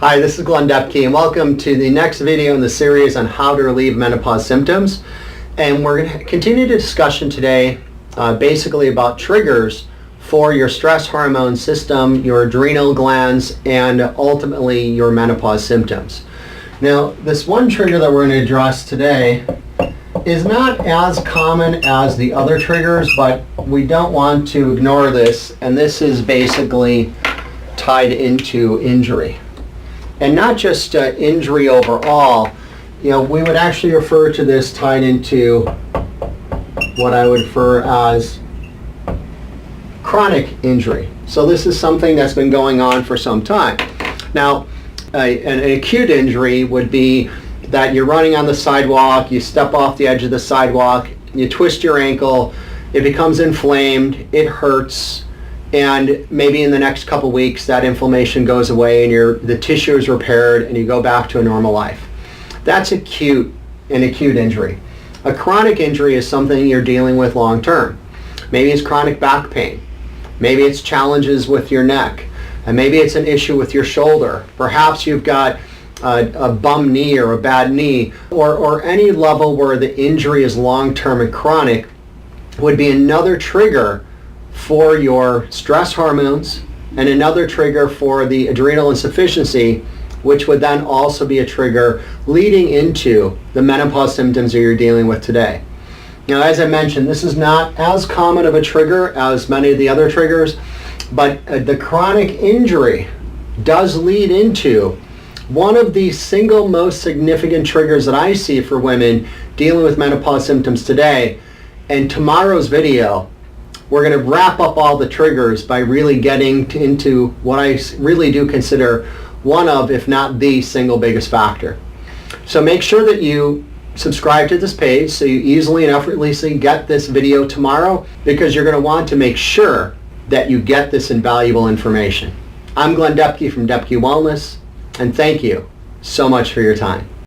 Hi, this is Glenn Depke, and welcome to the next video in the series on how to relieve menopause symptoms. And we're going to continue the discussion today basically about triggers for your stress hormone system, your adrenal glands, and ultimately your menopause symptoms. Now, this one trigger that we're going to address today is not as common as the other triggers, but we don't want to ignore this, and this is basically tied into injury. And not just injury overall, we would actually refer to this tied into what I would refer as chronic injury. So this is something that's been going on for some time. Now, an acute injury would be that you're running on the sidewalk, you step off the edge of the sidewalk, you twist your ankle, it becomes inflamed, it hurts, and maybe in the next couple weeks that inflammation goes away and the tissue is repaired and you go back to a normal life. That's an acute injury. A chronic injury is something you're dealing with long term. Maybe it's chronic back pain. Maybe it's challenges with your neck. And maybe it's an issue with your shoulder. Perhaps you've got a bum knee or a bad knee, or any level where the injury is long term and chronic would be another trigger for your stress hormones and another trigger for the adrenal insufficiency, which would then also be a trigger leading into the menopause symptoms that you're dealing with today. Now, as I mentioned, this is not as common of a trigger as many of the other triggers, but the chronic injury does lead into one of the single most significant triggers that I see for women dealing with menopause symptoms today. And tomorrow's video, we're going to wrap up all the triggers by really getting into what I really do consider one of, if not the single biggest factor. So make sure that you subscribe to this page so you easily and effortlessly get this video tomorrow, because you're going to want to make sure that you get this invaluable information. I'm Glenn Depke from Depke Wellness, and thank you so much for your time.